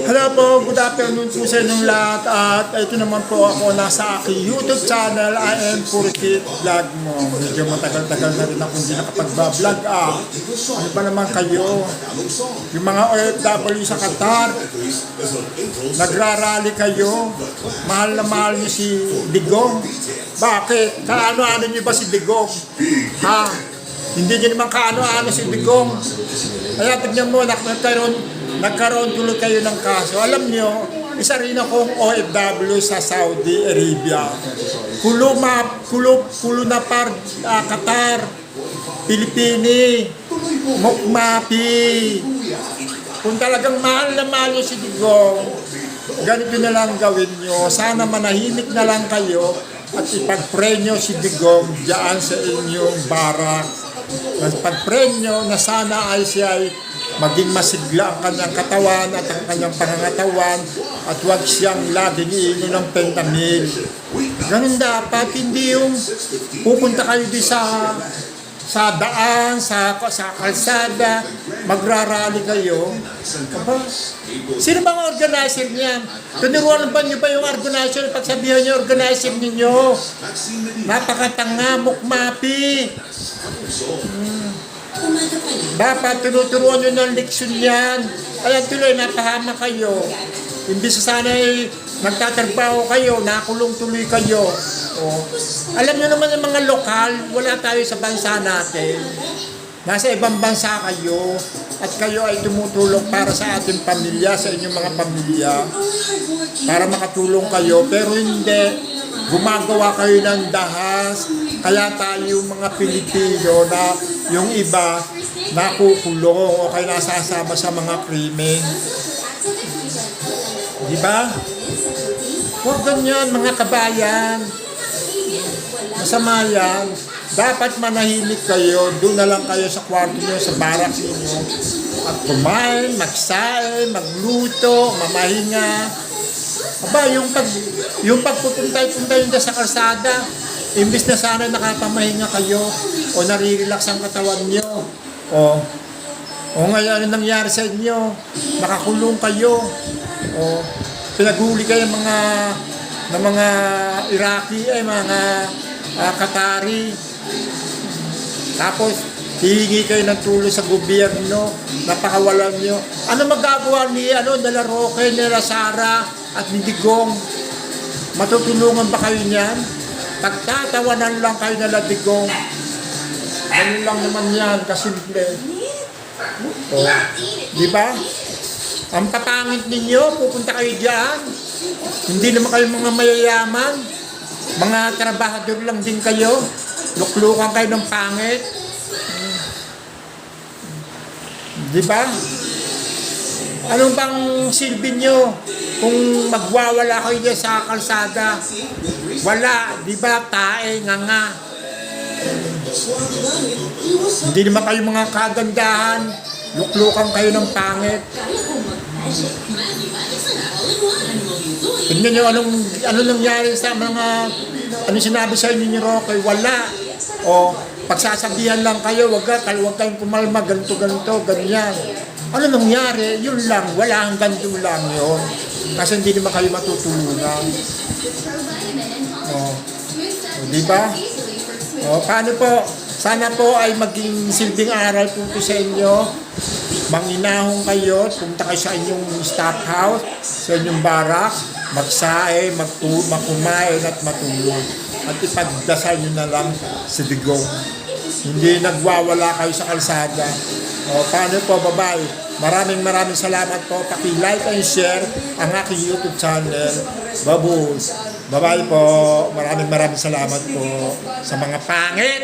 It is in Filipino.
Hello po, good afternoon po sa inyong lahat at ito naman po ako nasa aking YouTube channel. I am Purkit Vlog mo. Medyo matagal-tagal na rin ako hindi nakapag-vlog Ano ba naman kayo? Yung mga OFW sa Qatar, nagrarally kayo. Mahal na mahal niyo si Digong. Bakit? Kaano-ano niyo ba si Digong? Ha? Hindi niyo naman kaano-ano si Digong. Kaya tignan mo, nagkaroon tuloy kayo ng kaso. Alam nyo, isa rin akong OFW sa Saudi Arabia. Kulo na Qatar, Pilipini, Mukmapi. Kung talagang mahal na mahal nyo si Digong, ganito na lang gawin nyo. Sana manahimik na lang kayo at ipag-pray nyo si Digong diyan sa inyong barak. Pag-pray nyo na sana ay siya ay maging masigla ang kanyang katawan at ang kanyang pangangatawan at huwag siyang laging iinom ng fentanyl. Ganun dapat, hindi yung pupunta kayo di sa daan, sa kalsada, magrarally kayo. Aba, sino bang organizer niyan? Tunuruan ba niyo ba yung organizer? Pagsabihan niyo organizer ninyo. Napakatanga, Mukmapi. Dapat tinuturuan nyo ng leksyon yan. Kaya tuloy, napahama kayo. Imbis sana ay nagtatrabaho kayo, nakulong tuloy kayo. Alam nyo naman yung mga lokal, wala tayo sa bansa natin. Nasa ibang bansa kayo at kayo ay tumutulong para sa ating pamilya, sa inyong mga pamilya, para makatulong kayo. Pero hindi, gumagawa kayo ng dahas. Kaya tayo mga Pilipino na yung iba nakukulong o kaya nasasama sa mga krimen. Di ba? Huwag ganyan mga kabayan. Masama yan. Dapat manahimik kayo. Doon na lang kayo sa kwarto nyo, sa barak ninyo. At kumain, magsain, magluto, mamahinga. Aba, yung pagpupuntay-puntay nyo sa kalsada, imbis na sana nakapamahinga kayo o narirelax ang katawan nyo. O ngayon, ano nangyari sa inyo? Nakakulong kayo. O pinaghuli kayo ng mga Iraqi, mga Qatari. Tapos, hihingi kayo ng tulong sa gobyerno, napakawalan nyo. Ano magagawa ni Dela Roque, nila Sara at ni Digong? Matutulungan ba kayo niyan? Pagtatawanan lang kayo nila Digong. Ganun lang naman yan, kasimple. Di ba? Ang papangit ninyo, pupunta kayo diyan. Hindi naman kayo mga mayayaman. Mga trabahador lang din kayo. Luklukan kayo ng pangit. Di ba? Anong bang silbi nyo kung magwawala kayo dyan sa kalsada? Wala, di ba? Tae, nga. Hindi naman kayo mga kagandahan. Luklukan kayo ng pangit. Tignan nyo ano nangyari sa mga sinabi sa inyo ni Roque. Wala. O pagsasabihan lang kayo, wag kayong kumalma, ganito, ganyan. Ano nangyari? Yun lang. Wala, hanggang doon lang yun. Kasi hindi naman kayo matutulungan. Di ba? Paano po? Sana po ay maging silbing aral po ito sa inyo. Manginahon kayo, punta kayo sa inyong staff house, sa inyong barak, magsae, makumain at matulog. At ipagdasal nyo na lang si Digong. Hindi nagwawala kayo sa kalsada. Paano po, bye-bye. Maraming salamat po. Paki-like and share ang aking YouTube channel. Babus. Bye-bye po. Maraming salamat po sa mga pangit.